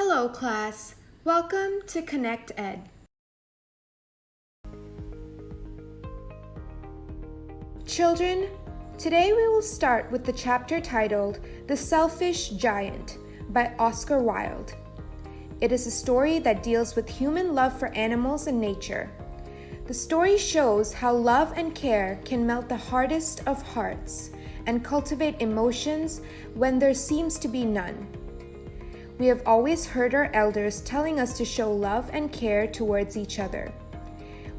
Hello class, welcome to Connect Ed. Children, today we will start with the chapter titled The Selfish Giant by Oscar Wilde. It is a story that deals with human love for animals and nature. The story shows how love and care can melt the hardest of hearts and cultivate emotions when there seems to be none. We have always heard our elders telling us to show love and care towards each other.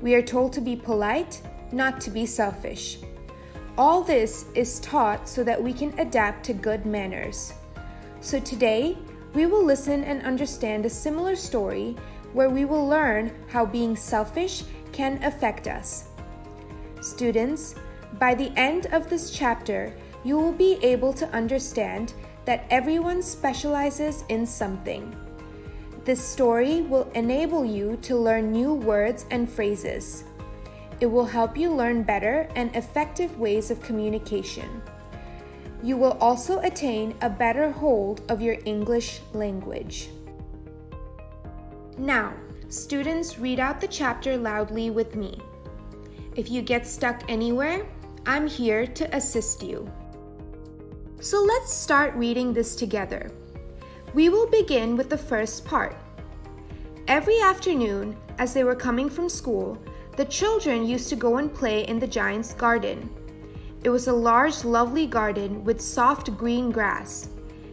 We are told to be polite, not to be selfish. All this is taught so that we can adapt to good manners. So today, we will listen and understand a similar story where we will learn how being selfish can affect us. Students, by the end of this chapter, you will be able to understand that everyone specializes in something. This story will enable you to learn new words and phrases. It will help you learn better and effective ways of communication. You will also attain a better hold of your English language. Now, students, read out the chapter loudly with me. If you get stuck anywhere, I'm here to assist you. So let's start reading this together. We will begin with the first part. Every afternoon, as they were coming from school, the children used to go and play in the giant's garden. It was a large, lovely garden with soft green grass.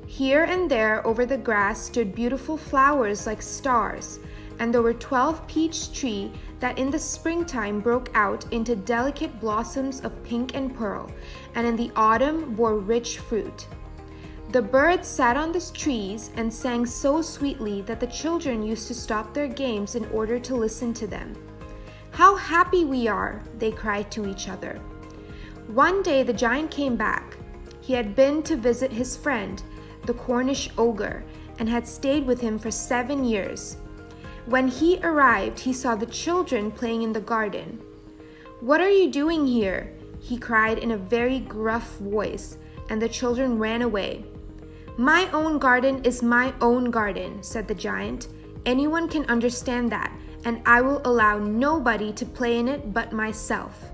Here and there over the grass stood beautiful flowers like stars, and there were 12 peach trees that in the springtime broke out into delicate blossoms of pink and pearl, and in the autumn bore rich fruit. The birds sat on the trees and sang so sweetly that the children used to stop their games in order to listen to them. "How happy we are," they cried to each other. One day the giant came back. He had been to visit his friend, the Cornish ogre, and had stayed with him for 7 years. When he arrived, he saw the children playing in the garden. "What are you doing here?" he cried in a very gruff voice, and the children ran away. "My own garden is my own garden," said the giant. "Anyone can understand that, and I will allow nobody to play in it but myself."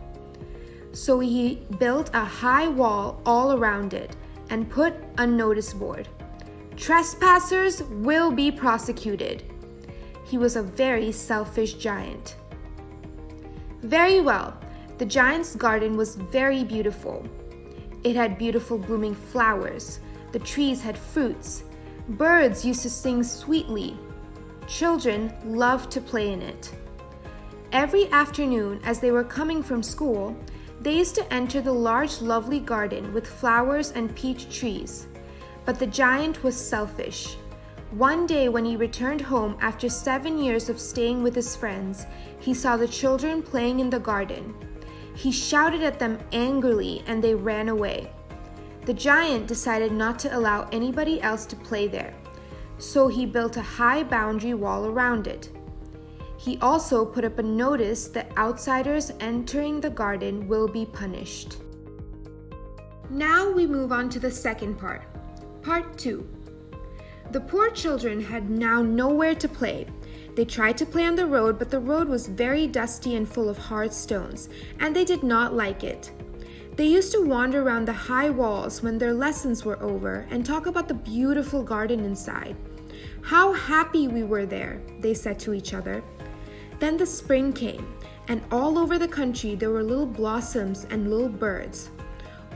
So he built a high wall all around it and put a notice board. "Trespassers will be prosecuted." He was a very selfish giant. Very well, the giant's garden was very beautiful. It had beautiful blooming flowers. The trees had fruits. Birds used to sing sweetly. Children loved to play in it. Every afternoon, as they were coming from school, they used to enter the large, lovely garden with flowers and peach trees. But the giant was selfish. One day when he returned home after 7 years of staying with his friends, he saw the children playing in the garden. He shouted at them angrily and they ran away. The giant decided not to allow anybody else to play there, so he built a high boundary wall around it. He also put up a notice that outsiders entering the garden will be punished. Now we move on to the second part, Part 2. The poor children had now nowhere to play. They tried to play on the road, but the road was very dusty and full of hard stones, and they did not like it. They used to wander around the high walls when their lessons were over and talk about the beautiful garden inside. "How happy we were there," they said to each other. Then the spring came, and all over the country there were little blossoms and little birds.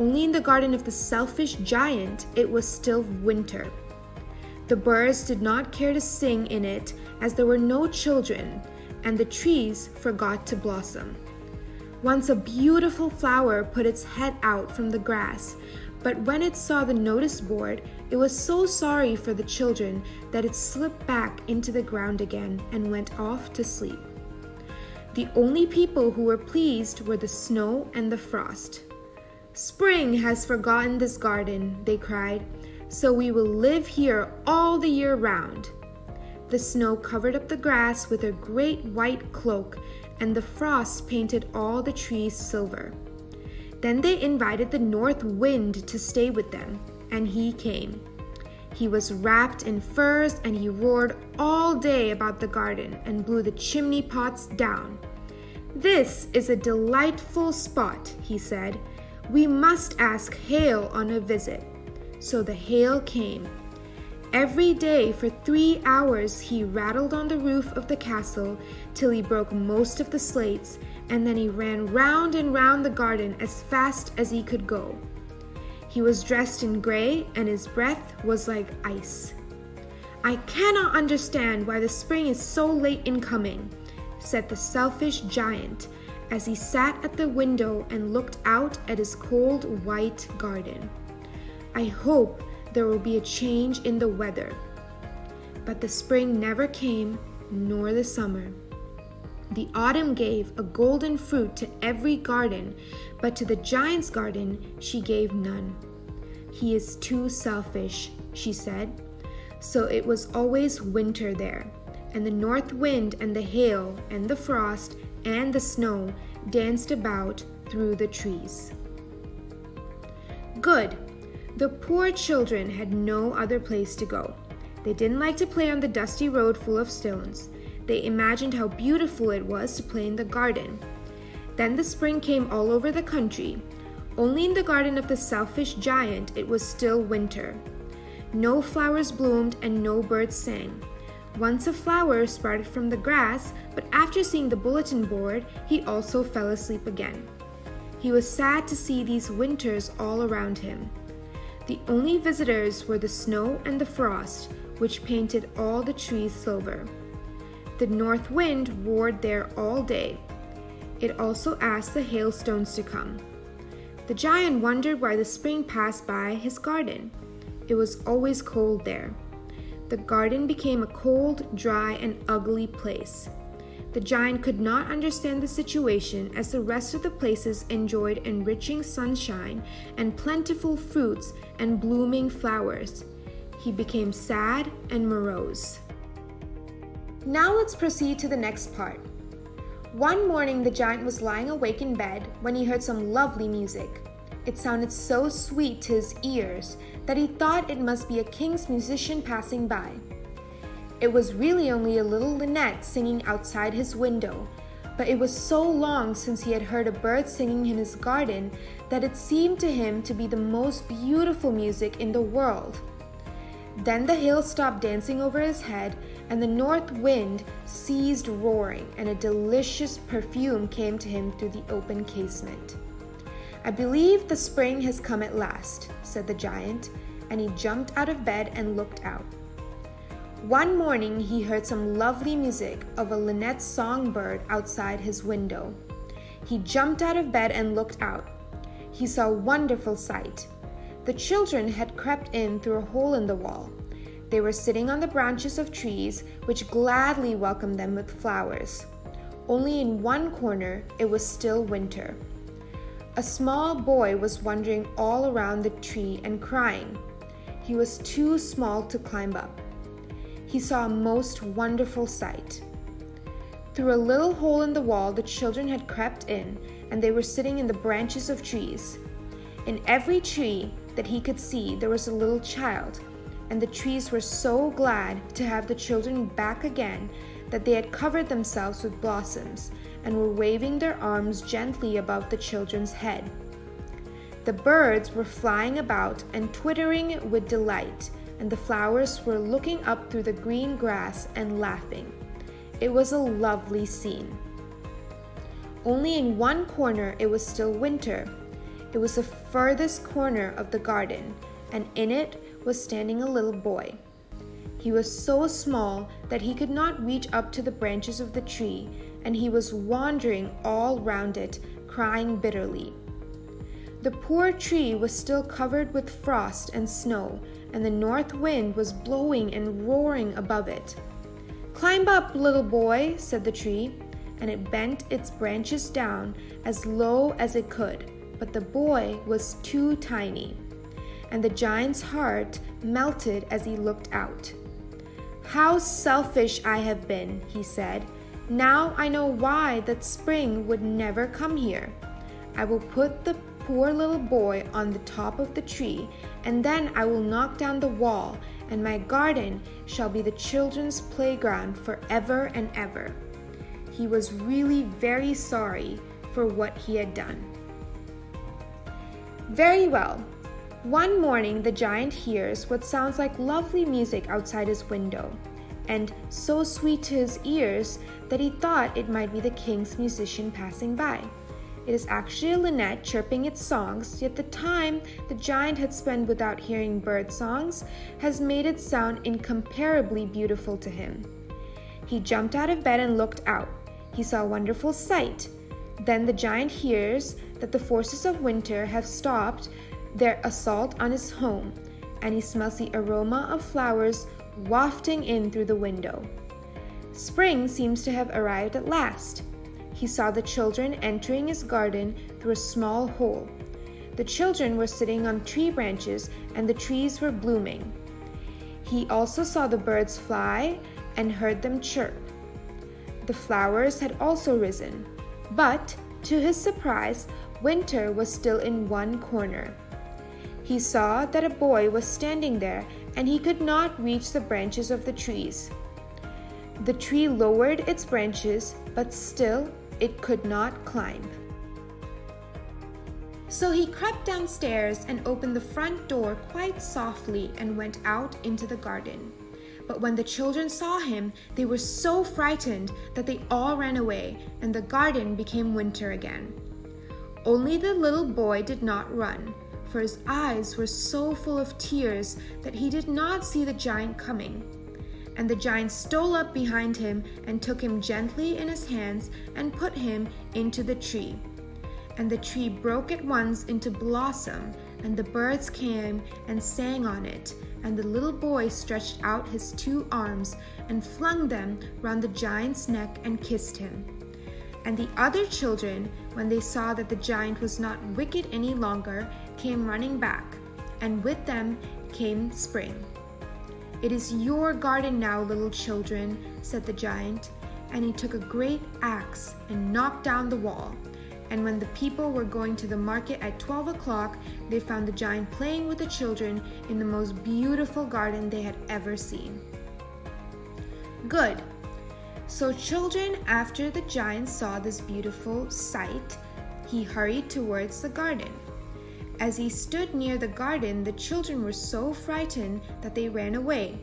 Only in the garden of the selfish giant it was still winter. The birds did not care to sing in it as there were no children, and the trees forgot to blossom. Once a beautiful flower put its head out from the grass, but when it saw the notice board, it was so sorry for the children that it slipped back into the ground again and went off to sleep. The only people who were pleased were the snow and the frost. "Spring has forgotten this garden," they cried, "so we will live here all the year round." The snow covered up the grass with a great white cloak, and the frost painted all the trees silver. Then they invited the north wind to stay with them, and he came. He was wrapped in furs and he roared all day about the garden and blew the chimney pots down. "This is a delightful spot," he said. "We must ask Hail on a visit." So the Hail came. Every day for 3 hours he rattled on the roof of the castle till he broke most of the slates, and then he ran round and round the garden as fast as he could go. He was dressed in gray and his breath was like ice. "I cannot understand why the spring is so late in coming," said the selfish giant as he sat at the window and looked out at his cold white garden. "I hope there will be a change in the weather." But the spring never came, nor the summer. The autumn gave a golden fruit to every garden, but to the giant's garden she gave none. "He is too selfish," she said. So it was always winter there, and the north wind and the hail and the frost and the snow danced about through the trees. Good. The poor children had no other place to go. They didn't like to play on the dusty road full of stones. They imagined how beautiful it was to play in the garden. Then the spring came all over the country. Only in the garden of the selfish giant it was still winter. No flowers bloomed and no birds sang. Once a flower sprouted from the grass, but after seeing the bulletin board, he also fell asleep again. He was sad to see these winters all around him. The only visitors were the snow and the frost, which painted all the trees silver. The north wind roared there all day. It also asked the hailstones to come. The giant wondered why the spring passed by his garden. It was always cold there. The garden became a cold, dry, and ugly place. The giant could not understand the situation as the rest of the places enjoyed enriching sunshine and plentiful fruits and blooming flowers. He became sad and morose. Now let's proceed to the next part. One morning the giant was lying awake in bed when he heard some lovely music. It sounded so sweet to his ears that he thought it must be a king's musician passing by. It was really only a little linnet singing outside his window, but it was so long since he had heard a bird singing in his garden that it seemed to him to be the most beautiful music in the world. Then the hail stopped dancing over his head, and the north wind ceased roaring, and a delicious perfume came to him through the open casement. "I believe the spring has come at last," said the giant, and he jumped out of bed and looked out. One morning he heard some lovely music of a linnet songbird outside his window. He jumped out of bed and looked out. He saw a wonderful sight. The children had crept in through a hole in the wall. They were sitting on the branches of trees, which gladly welcomed them with flowers. Only in one corner it was still winter. A small boy was wandering all around the tree and crying. He was too small to climb up. He saw a most wonderful sight. Through a little hole in the wall, the children had crept in, and they were sitting in the branches of trees. In every tree that he could see, there was a little child, and the trees were so glad to have the children back again that they had covered themselves with blossoms and were waving their arms gently above the children's head. The birds were flying about and twittering with delight, and the flowers were looking up through the green grass and laughing. It was a lovely scene. Only in one corner it was still winter. It was the furthest corner of the garden, and in it was standing a little boy. He was so small that he could not reach up to the branches of the tree, and he was wandering all round it, crying bitterly. The poor tree was still covered with frost and snow, and the north wind was blowing and roaring above it. "Climb up, little boy," said the tree, and it bent its branches down as low as it could, but the boy was too tiny, and the giant's heart melted as he looked out. "How selfish I have been," he said. "Now I know why that spring would never come here. I will put the poor little boy on the top of the tree, and then I will knock down the wall, and my garden shall be the children's playground forever and ever." He was really very sorry for what he had done. Very well. One morning, the giant hears what sounds like lovely music outside his window, and so sweet to his ears that he thought it might be the king's musician passing by. It is actually a linnet chirping its songs, yet the time the giant had spent without hearing bird songs has made it sound incomparably beautiful to him. He jumped out of bed and looked out. He saw a wonderful sight. Then the giant hears that the forces of winter have stopped their assault on his home, and he smells the aroma of flowers wafting in through the window. Spring seems to have arrived at last. He saw the children entering his garden through a small hole. The children were sitting on tree branches and the trees were blooming. He also saw the birds fly and heard them chirp. The flowers had also risen, but to his surprise, winter was still in one corner. He saw that a boy was standing there and he could not reach the branches of the trees. The tree lowered its branches, but still it could not climb. So he crept downstairs and opened the front door quite softly and went out into the garden. But when the children saw him, they were so frightened that they all ran away, and the garden became winter again. Only the little boy did not run, for his eyes were so full of tears that he did not see the giant coming. And the giant stole up behind him and took him gently in his hands and put him into the tree. And the tree broke at once into blossom, and the birds came and sang on it, and the little boy stretched out his 2 arms and flung them round the giant's neck and kissed him. And the other children, when they saw that the giant was not wicked any longer, came running back, and with them came spring. "It is your garden now, little children," said the giant, and he took a great axe and knocked down the wall. And when the people were going to the market at 12 o'clock, they found the giant playing with the children in the most beautiful garden they had ever seen. Good. So children, after the giant saw this beautiful sight, he hurried towards the garden. As he stood near the garden, the children were so frightened that they ran away.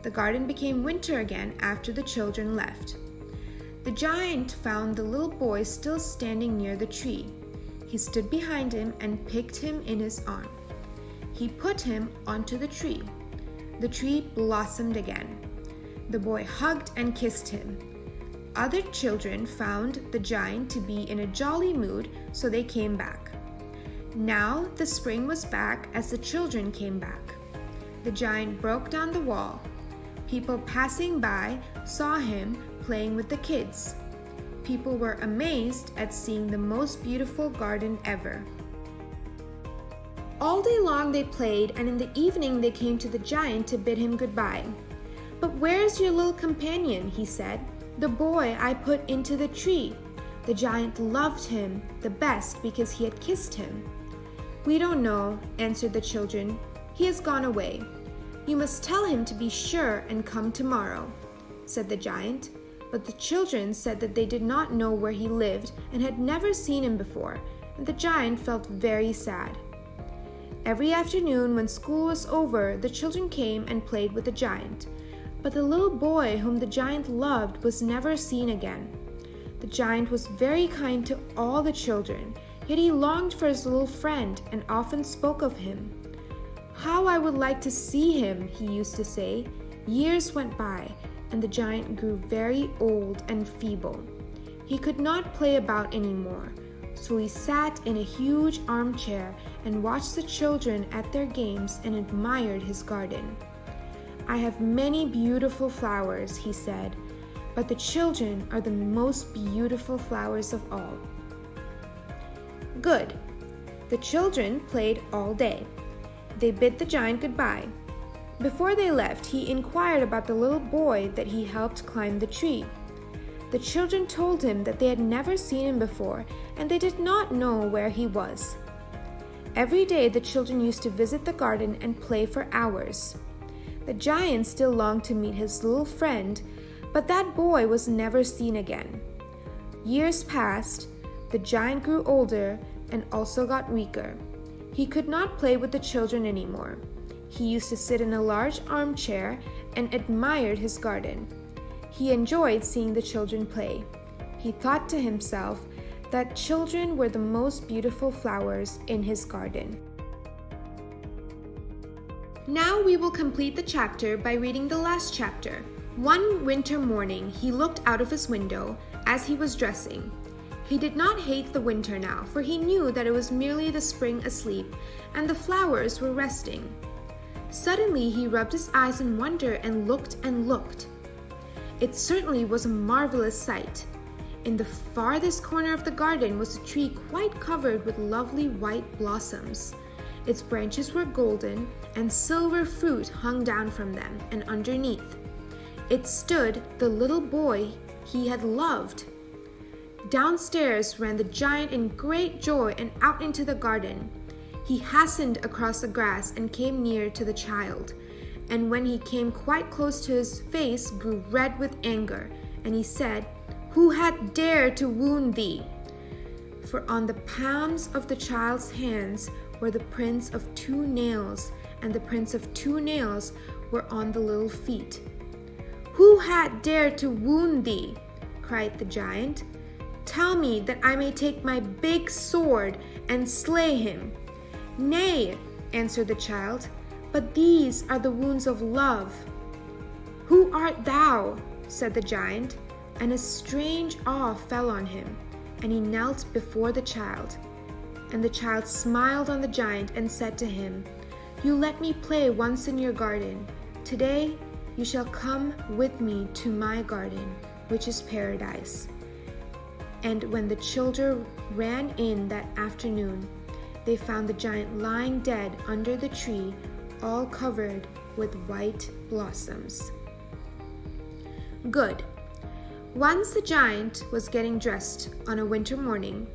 The garden became winter again after the children left. The giant found the little boy still standing near the tree. He stood behind him and picked him in his arm. He put him onto the tree. The tree blossomed again. The boy hugged and kissed him. Other children found the giant to be in a jolly mood, so they came back. Now the spring was back as the children came back. The giant broke down the wall. People passing by saw him playing with the kids. People were amazed at seeing the most beautiful garden ever. All day long they played, and in the evening they came to the giant to bid him goodbye. "But where's your little companion?" he said. "The boy I put into the tree. The giant loved him the best because he had kissed him." "We don't know," answered the children. "He has gone away. You must tell him to be sure and come tomorrow," said the giant. But the children said that they did not know where he lived and had never seen him before, and the giant felt very sad. Every afternoon when school was over, the children came and played with the giant. But the little boy whom the giant loved was never seen again. The giant was very kind to all the children, yet he longed for his little friend and often spoke of him. "How I would like to see him," he used to say. Years went by, and the giant grew very old and feeble. He could not play about anymore, so he sat in a huge armchair and watched the children at their games and admired his garden. "I have many beautiful flowers," he said, "but the children are the most beautiful flowers of all." Good. The children played all day. They bid the giant goodbye. Before they left, he inquired about the little boy that he helped climb the tree. The children told him that they had never seen him before, and they did not know where he was. Every day the children used to visit the garden and play for hours. The giant still longed to meet his little friend, but that boy was never seen again. Years passed, the giant grew older and also got weaker. He could not play with the children anymore. He used to sit in a large armchair and admired his garden. He enjoyed seeing the children play. He thought to himself that children were the most beautiful flowers in his garden. Now we will complete the chapter by reading the last chapter. One winter morning, he looked out of his window as he was dressing. He did not hate the winter now, for he knew that it was merely the spring asleep and the flowers were resting. Suddenly, he rubbed his eyes in wonder and looked and looked. It certainly was a marvelous sight. In the farthest corner of the garden was a tree quite covered with lovely white blossoms. Its branches were golden, and silver fruit hung down from them, and underneath it stood the little boy he had loved. Downstairs ran the giant in great joy and out into the garden. He hastened across the grass and came near to the child, and when he came quite close to his face grew red with anger, and he said, "Who had dared to wound thee?" For on the palms of the child's hands were the prints of 2 nails, and the prints of 2 nails were on the little feet. "Who had dared to wound thee?" cried the giant. "Tell me that I may take my big sword and slay him." "Nay," answered the child, "but these are the wounds of love." "Who art thou?" said the giant, and a strange awe fell on him, and he knelt before the child. And the child smiled on the giant and said to him, "You let me play once in your garden. Today you shall come with me to my garden, which is paradise." And when the children ran in that afternoon, they found the giant lying dead under the tree, all covered with white blossoms. Good. Once the giant was getting dressed on a winter morning,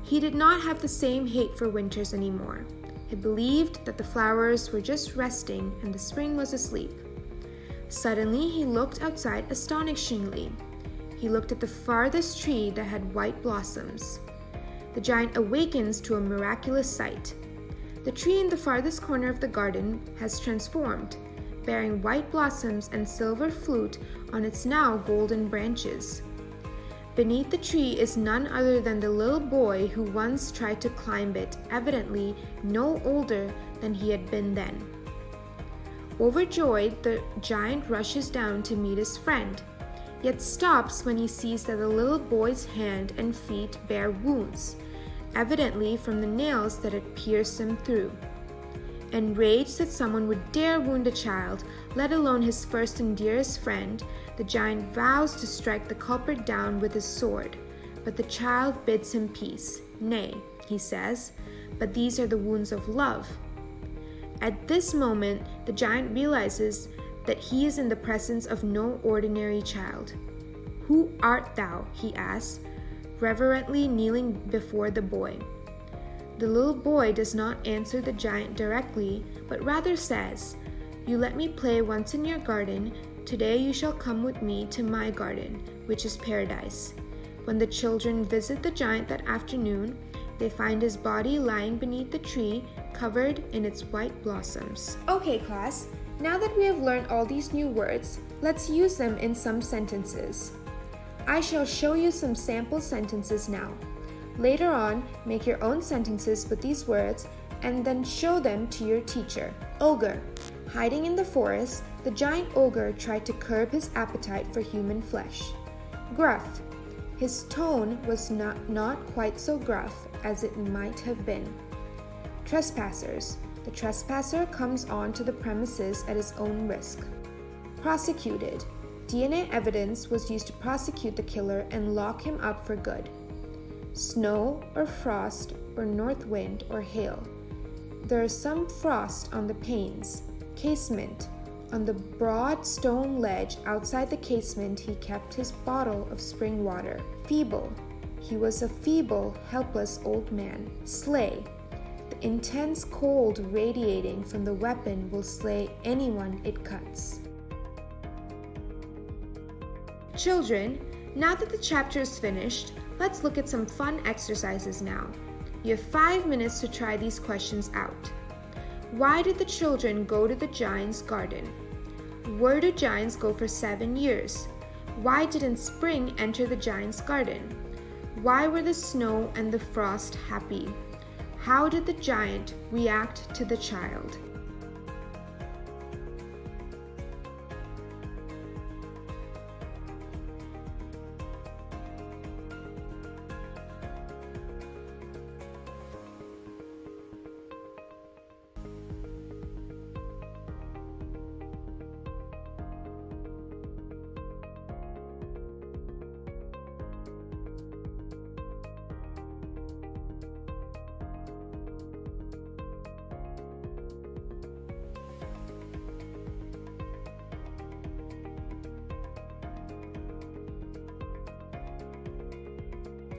he did not have the same hate for winters anymore. He believed that the flowers were just resting and the spring was asleep. Suddenly, he looked outside astonishingly. He looked at the farthest tree that had white blossoms. The giant awakens to a miraculous sight. The tree in the farthest corner of the garden has transformed, bearing white blossoms and silver fruit on its now golden branches. Beneath the tree is none other than the little boy who once tried to climb it, evidently no older than he had been then. Overjoyed, the giant rushes down to meet his friend, yet stops when he sees that the little boy's hand and feet bear wounds, evidently from the nails that had pierced him through. Enraged that someone would dare wound a child, let alone his first and dearest friend, the giant vows to strike the culprit down with his sword. But the child bids him peace. "Nay," he says, "but these are the wounds of love." At this moment, the giant realizes that he is in the presence of no ordinary child. "Who art thou?" he asks, reverently kneeling before the boy. The little boy does not answer the giant directly, but rather says, "You let me play once in your garden. Today you shall come with me to my garden, which is paradise." When the children visit the giant that afternoon, they find his body lying beneath the tree, covered in its white blossoms. Okay, class, now that we have learned all these new words, let's use them in some sentences. I shall show you some sample sentences now. Later on, make your own sentences with these words and then show them to your teacher. Ogre. Hiding in the forest, the giant ogre tried to curb his appetite for human flesh. Gruff. His tone was not quite so gruff as it might have been. Trespassers. The trespasser comes on to the premises at his own risk. Prosecuted. DNA evidence was used to prosecute the killer and lock him up for good. Snow or frost or north wind or hail. There is some frost on the panes. Casement. On the broad stone ledge outside the casement he kept his bottle of spring water. Feeble. He was a feeble, helpless old man. Sleigh. The intense cold radiating from the weapon will slay anyone it cuts. Children, now that the chapter is finished, let's look at some fun exercises now. You have 5 minutes to try these questions out. Why did the children go to the giant's garden? Where do giants go for 7 years? Why didn't spring enter the giant's garden? Why were the snow and the frost happy? How did the giant react to the child?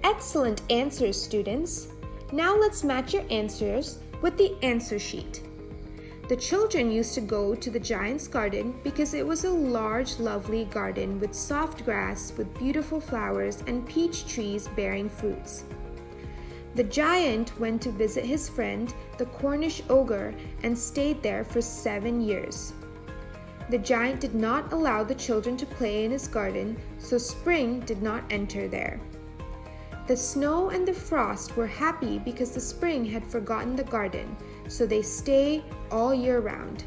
Excellent answers, students. Now let's match your answers with the answer sheet. The children used to go to the giant's garden because it was a large, lovely garden with soft grass, with beautiful flowers and peach trees bearing fruits. The giant went to visit his friend, the Cornish ogre, and stayed there for 7 years. The giant did not allow the children to play in his garden, so spring did not enter there. The snow and the frost were happy because the spring had forgotten the garden, so they stay all year round.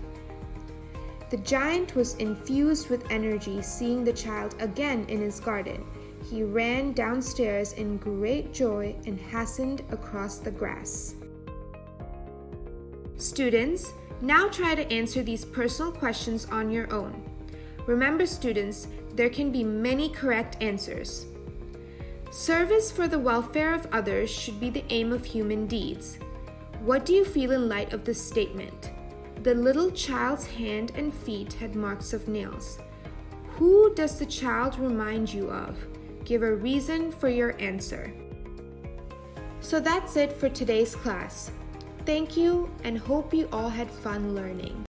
The giant was infused with energy seeing the child again in his garden. He ran downstairs in great joy and hastened across the grass. Students, now try to answer these personal questions on your own. Remember, students, there can be many correct answers. Service for the welfare of others should be the aim of human deeds. What do you feel in light of this statement? The little child's hand and feet had marks of nails. Who does the child remind you of? Give a reason for your answer. So that's it for today's class. Thank you and hope you all had fun learning.